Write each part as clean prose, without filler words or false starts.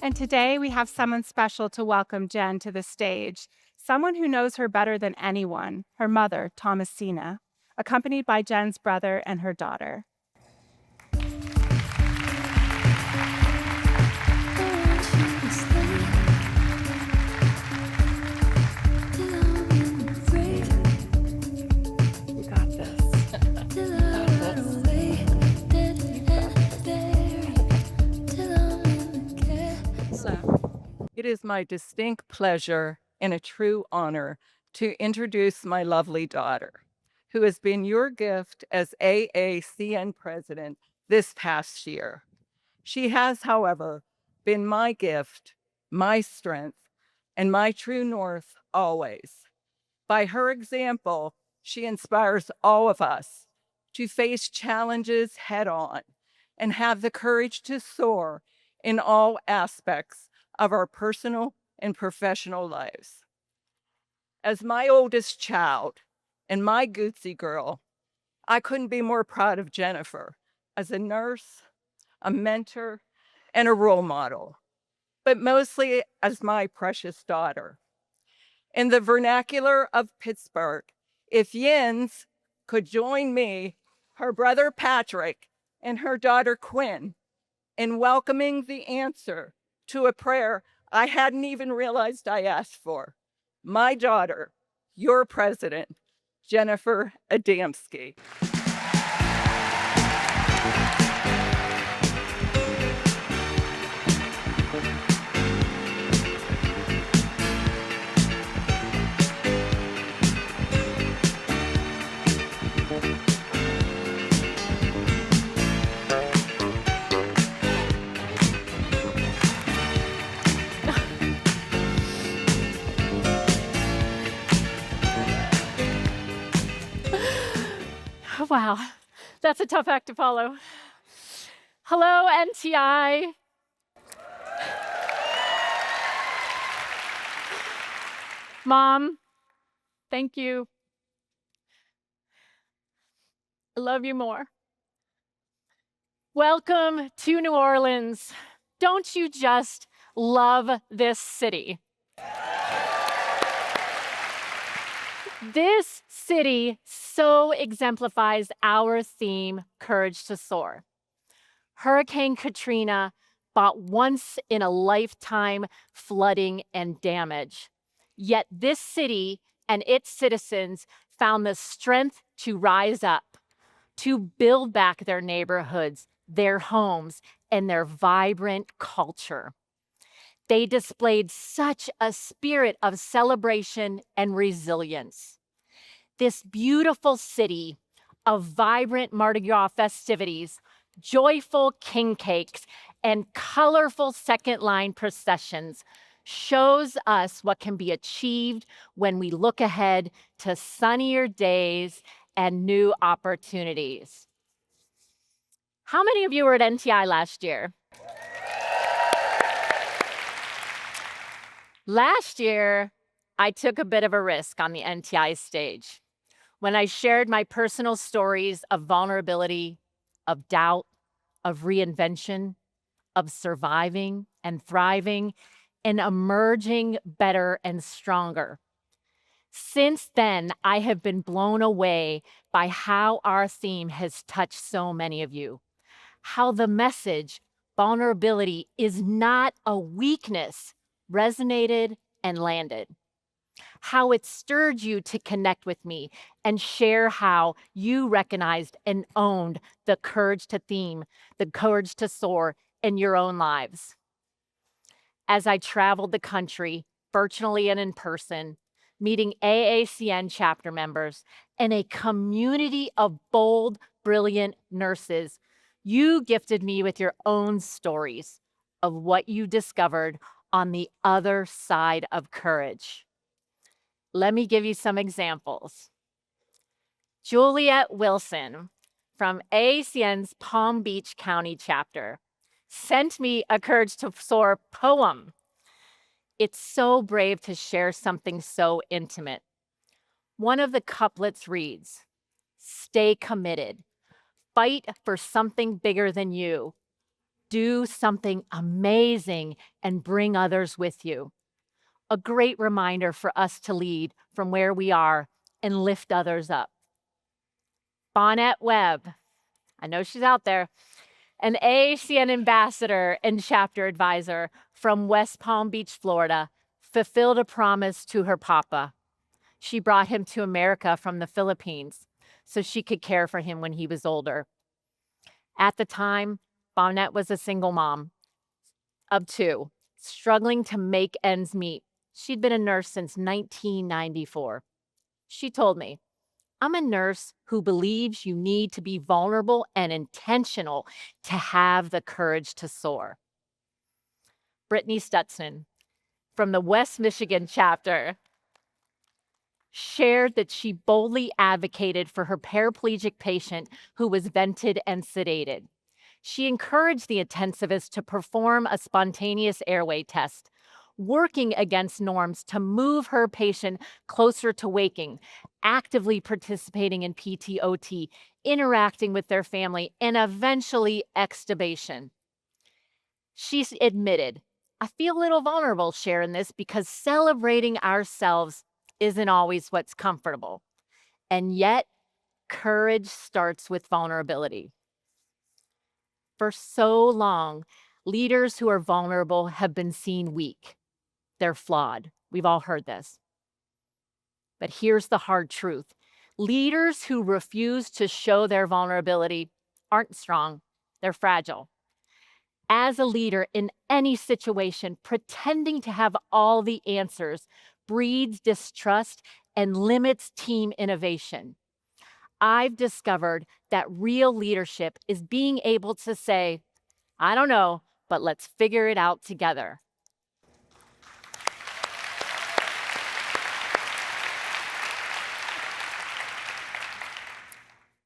And today we have someone special to welcome Jen to the stage, someone who knows her better than anyone, her mother, Thomasina, accompanied by Jen's brother and her daughter. You got this. It is my distinct pleasure and a true honor to introduce my lovely daughter, who has been your gift as AACN President this past year. She has, however, been my gift, my strength, and my true north always. By her example, she inspires all of us to face challenges head on and have the courage to soar in all aspects of our personal and professional lives. As my oldest child and my Gootsy girl, I couldn't be more proud of Jennifer as a nurse, a mentor, and a role model, but mostly as my precious daughter. In the vernacular of Pittsburgh, if Yins could join me, her brother Patrick, and her daughter Quinn in welcoming the answer to a prayer I hadn't even realized I asked for. My daughter, your president, Jennifer Adamski. Wow, that's a tough act to follow. Hello, NTI. Mom, thank you. I love you more. Welcome to New Orleans. Don't you just love this city? This city so exemplifies our theme, Courage to Soar. Hurricane Katrina brought once-in-a-lifetime flooding and damage. Yet this city and its citizens found the strength to rise up, to build back their neighborhoods, their homes, and their vibrant culture. They displayed such a spirit of celebration and resilience. This beautiful city of vibrant Mardi Gras festivities, joyful king cakes, and colorful second line processions shows us what can be achieved when we look ahead to sunnier days and new opportunities. How many of you were at NTI last year? Last year, I took a bit of a risk on the NTI stage when I shared my personal stories of vulnerability, of doubt, of reinvention, of surviving and thriving, and emerging better and stronger. Since then, I have been blown away by how our theme has touched so many of you, how the message, vulnerability is not a weakness, resonated and landed. How it stirred you to connect with me and share how you recognized and owned the courage to theme, the courage to soar in your own lives. As I traveled the country, virtually and in person, meeting AACN chapter members and a community of bold, brilliant nurses, you gifted me with your own stories of what you discovered on the other side of courage. Let me give you some examples. Juliet Wilson from AACN's Palm Beach County chapter sent me a Courage to Soar poem. It's so brave to share something so intimate. One of the couplets reads, Stay committed. Fight for something bigger than you. Do something amazing and bring others with you. A great reminder for us to lead from where we are and lift others up. Bonnet Webb, I know she's out there, an AACN ambassador and chapter advisor from West Palm Beach, Florida, fulfilled a promise to her papa. She brought him to America from the Philippines so she could care for him when he was older. At the time, Bonnet was a single mom of two, struggling to make ends meet. She'd been a nurse since 1994. She told me, "I'm a nurse who believes you need to be vulnerable and intentional to have the courage to soar." Brittany Stutson from the West Michigan chapter shared that she boldly advocated for her paraplegic patient who was vented and sedated. She encouraged the intensivist to perform a spontaneous airway test, working against norms to move her patient closer to waking, actively participating in PTOT, interacting with their family, and eventually extubation. She admitted, "I feel a little vulnerable sharing this because celebrating ourselves isn't always what's comfortable. And yet, courage starts with vulnerability." For so long, leaders who are vulnerable have been seen weak. They're flawed. We've all heard this. But here's the hard truth. Leaders who refuse to show their vulnerability aren't strong. They're fragile. As a leader in any situation, pretending to have all the answers breeds distrust and limits team innovation. I've discovered that real leadership is being able to say, "I don't know, but let's figure it out together."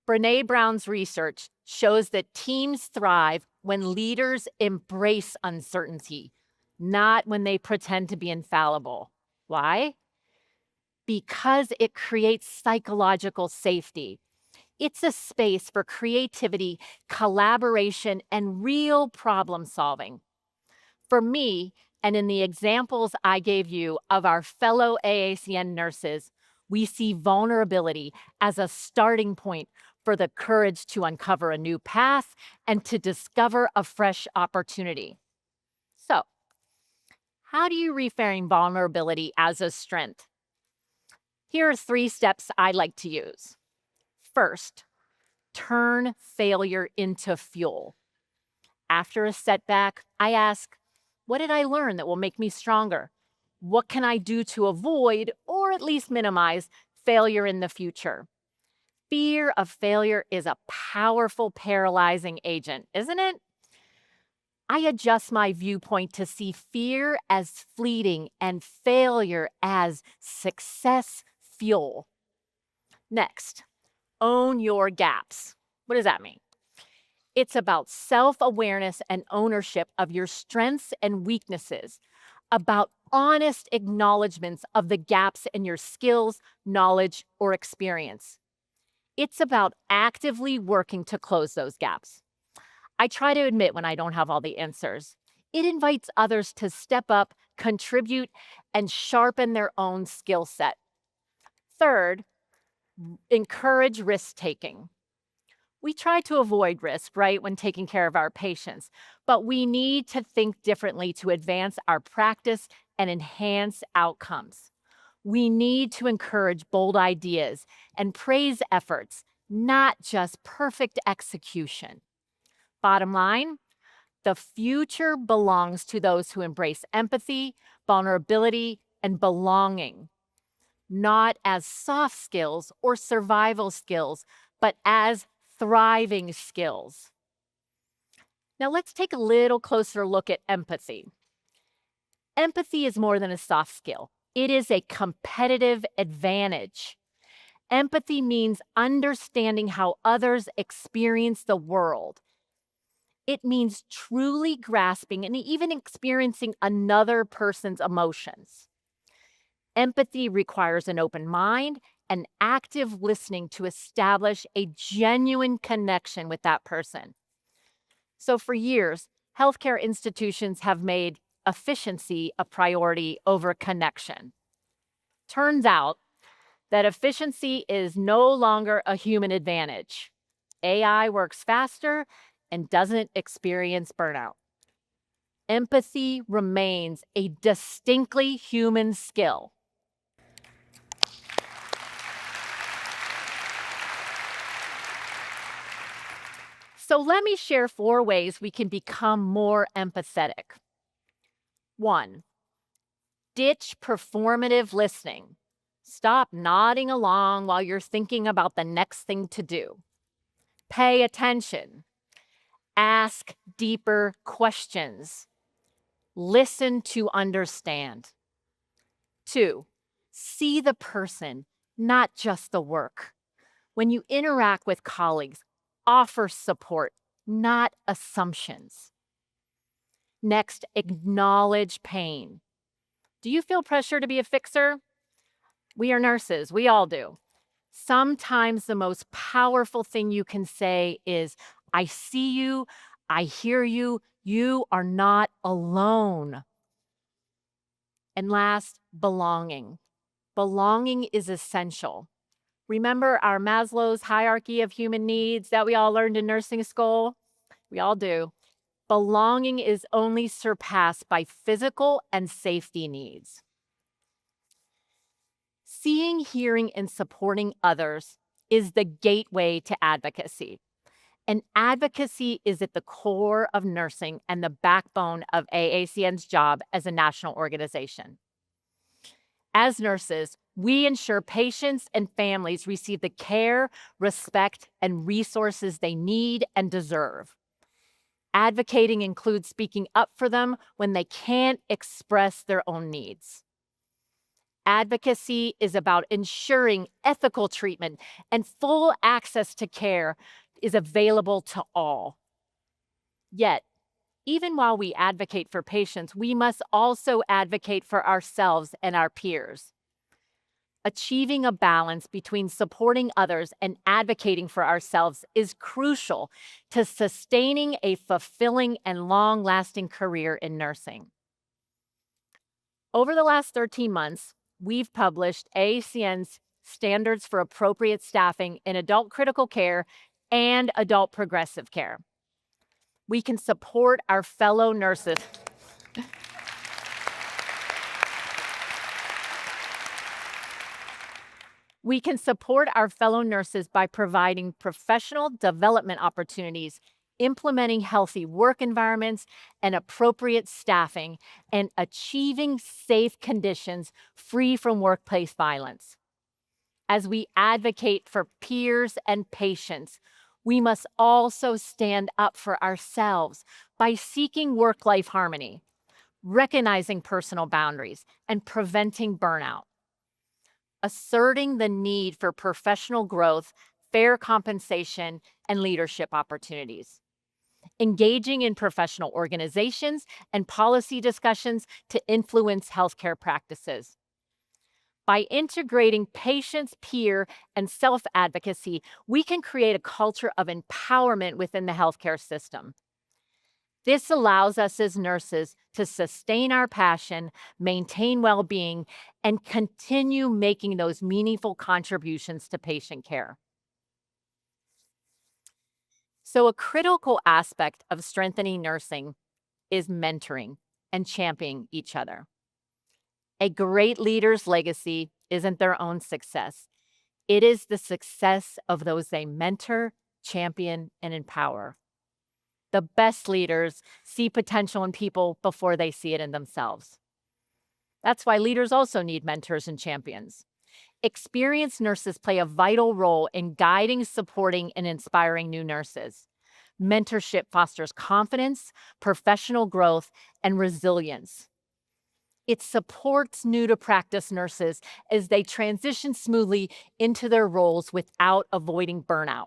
Brené Brown's research shows that teams thrive when leaders embrace uncertainty, not when they pretend to be infallible. Why? Because it creates psychological safety. It's a space for creativity, collaboration, and real problem solving. For me, and in the examples I gave you of our fellow AACN nurses, we see vulnerability as a starting point for the courage to uncover a new path and to discover a fresh opportunity. So, how do you reframe vulnerability as a strength? Here are 3 steps I like to use. First, turn failure into fuel. After a setback, I ask, what did I learn that will make me stronger? What can I do to avoid or at least minimize failure in the future? Fear of failure is a powerful paralyzing agent, isn't it? I adjust my viewpoint to see fear as fleeting and failure as success fuel. Next, own your gaps. What does that mean? It's about self-awareness and ownership of your strengths and weaknesses, about honest acknowledgments of the gaps in your skills, knowledge, or experience. It's about actively working to close those gaps. I try to admit when I don't have all the answers. It invites others to step up, contribute, and sharpen their own skill set. Third, encourage risk-taking. We try to avoid risk, right, when taking care of our patients, but we need to think differently to advance our practice and enhance outcomes. We need to encourage bold ideas and praise efforts, not just perfect execution. Bottom line, the future belongs to those who embrace empathy, vulnerability, and belonging, not as soft skills or survival skills, but as thriving skills. Now let's take a little closer look at empathy. Empathy is more than a soft skill. It is a competitive advantage. Empathy means understanding how others experience the world. It means truly grasping and even experiencing another person's emotions. Empathy requires an open mind and active listening to establish a genuine connection with that person. So for years, healthcare institutions have made efficiency a priority over connection. Turns out that efficiency is no longer a human advantage. AI works faster and doesn't experience burnout. Empathy remains a distinctly human skill. So let me share 4 ways we can become more empathetic. 1, ditch performative listening. Stop nodding along while you're thinking about the next thing to do. Pay attention. Ask deeper questions. Listen to understand. 2, see the person, not just the work. When you interact with colleagues, offer support, not assumptions. Next, acknowledge pain. Do you feel pressure to be a fixer? We are nurses, we all do. Sometimes the most powerful thing you can say is, I see you, I hear you, you are not alone. And last, belonging. Belonging is essential. Remember our Maslow's hierarchy of human needs that we all learned in nursing school? We all do. Belonging is only surpassed by physical and safety needs. Seeing, hearing, and supporting others is the gateway to advocacy. And advocacy is at the core of nursing and the backbone of AACN's job as a national organization. As nurses, we ensure patients and families receive the care, respect, and resources they need and deserve. Advocating includes speaking up for them when they can't express their own needs. Advocacy is about ensuring ethical treatment and full access to care is available to all. Yet, even while we advocate for patients, we must also advocate for ourselves and our peers. Achieving a balance between supporting others and advocating for ourselves is crucial to sustaining a fulfilling and long-lasting career in nursing. Over the last 13 months, we've published AACN's Standards for Appropriate Staffing in Adult Critical Care and Adult Progressive Care. We can support our fellow nurses. We can support our fellow nurses by providing professional development opportunities, implementing healthy work environments and appropriate staffing, and achieving safe conditions free from workplace violence. As we advocate for peers and patients, we must also stand up for ourselves by seeking work-life harmony, recognizing personal boundaries, and preventing burnout. Asserting the need for professional growth, fair compensation, and leadership opportunities. Engaging in professional organizations and policy discussions to influence healthcare practices. By integrating patients, peer, and self-advocacy, we can create a culture of empowerment within the healthcare system. This allows us as nurses to sustain our passion, maintain well-being, and continue making those meaningful contributions to patient care. So a critical aspect of strengthening nursing is mentoring and championing each other. A great leader's legacy isn't their own success. It is the success of those they mentor, champion, and empower. The best leaders see potential in people before they see it in themselves. That's why leaders also need mentors and champions. Experienced nurses play a vital role in guiding, supporting, and inspiring new nurses. Mentorship fosters confidence, professional growth, and resilience. It supports new-to-practice nurses as they transition smoothly into their roles without avoiding burnout.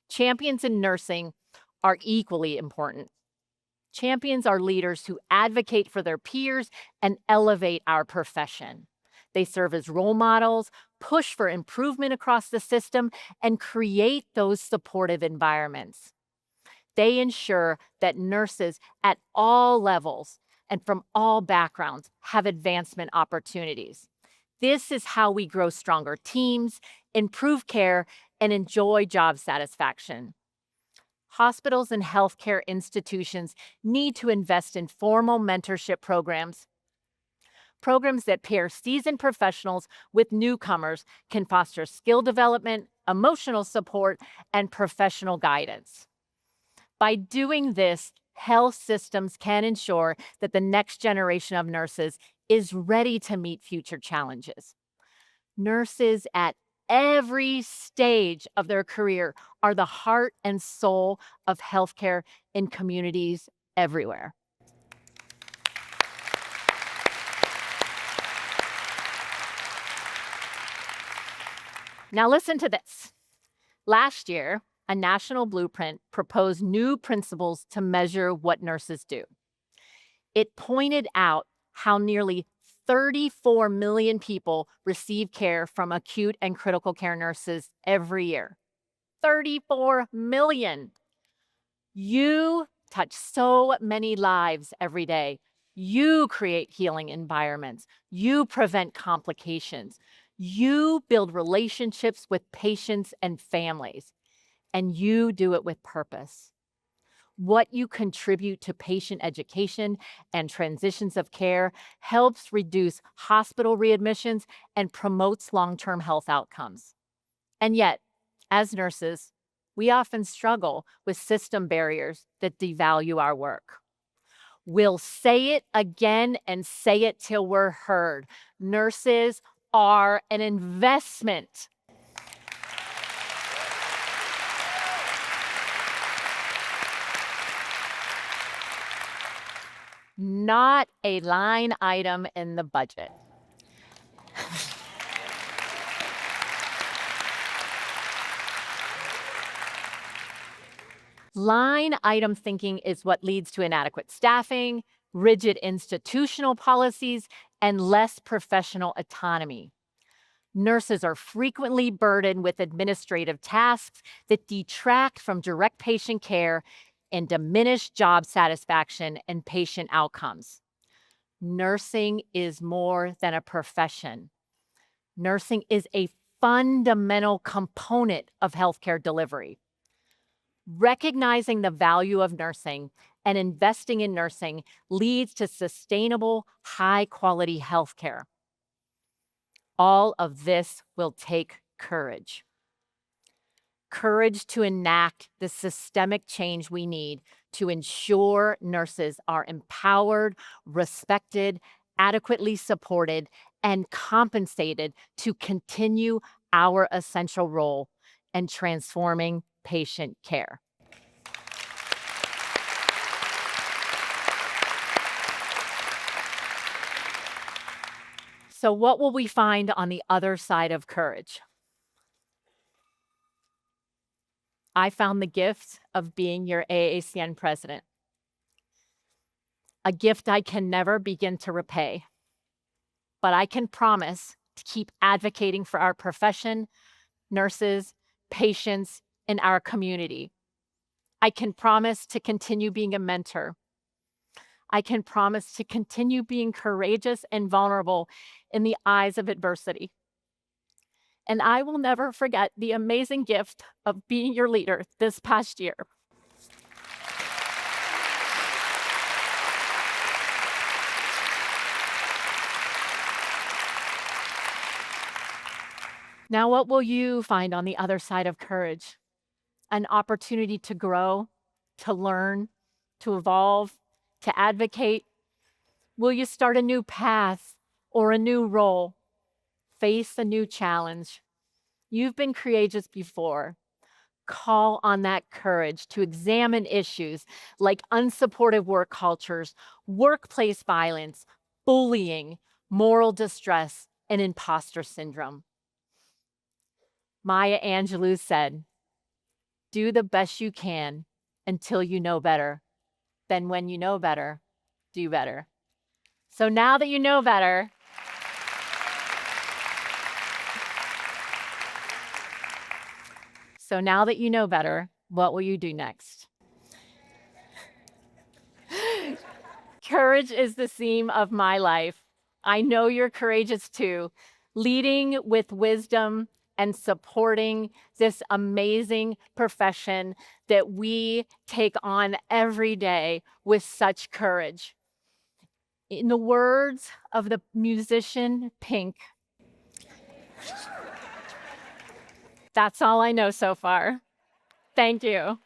Champions in nursing are equally important. Champions are leaders who advocate for their peers and elevate our profession. They serve as role models, push for improvement across the system, and create those supportive environments. They ensure that nurses at all levels and from all backgrounds have advancement opportunities. This is how we grow stronger teams, improve care, and enjoy job satisfaction. Hospitals and healthcare institutions need to invest in formal mentorship programs that pair seasoned professionals with newcomers can foster skill development, emotional support, and professional guidance. By doing this, health systems can ensure that the next generation of nurses is ready to meet future challenges. Nurses at every stage of their career are the heart and soul of healthcare in communities everywhere. Now, listen to this. Last year, a national blueprint proposed new principles to measure what nurses do. It pointed out how nearly 34 million people receive care from acute and critical care nurses every year. 34 million. You touch so many lives every day. You create healing environments. You prevent complications. You build relationships with patients and families. And you do it with purpose. What you contribute to patient education and transitions of care helps reduce hospital readmissions and promotes long-term health outcomes. And yet, as nurses, we often struggle with system barriers that devalue our work. We'll say it again and say it till we're heard. Nurses are an investment. Not a line item in the budget. Line item thinking is what leads to inadequate staffing, rigid institutional policies, and less professional autonomy. Nurses are frequently burdened with administrative tasks that detract from direct patient care and diminish job satisfaction and patient outcomes. Nursing is more than a profession. Nursing is a fundamental component of healthcare delivery. Recognizing the value of nursing and investing in nursing leads to sustainable, high-quality healthcare. All of this will take courage. Courage to enact the systemic change we need to ensure nurses are empowered, respected, adequately supported, and compensated to continue our essential role in transforming patient care. So, what will we find on the other side of courage? I found the gift of being your AACN president, a gift I can never begin to repay, but I can promise to keep advocating for our profession, nurses, patients, and our community. I can promise to continue being a mentor. I can promise to continue being courageous and vulnerable in the eyes of adversity. And I will never forget the amazing gift of being your leader this past year. Now, what will you find on the other side of courage? An opportunity to grow, to learn, to evolve, to advocate? Will you start a new path or a new role? Face a new challenge? You've been courageous before. Call on that courage to examine issues like unsupportive work cultures, workplace violence, bullying, moral distress, and imposter syndrome. Maya Angelou said, "Do the best you can until you know better. Then when you know better, do better." So now that you know better, So now that you know better, what will you do next? Courage is the theme of my life. I know you're courageous too, leading with wisdom and supporting this amazing profession that we take on every day with such courage. In the words of the musician Pink, that's all I know so far. Thank you.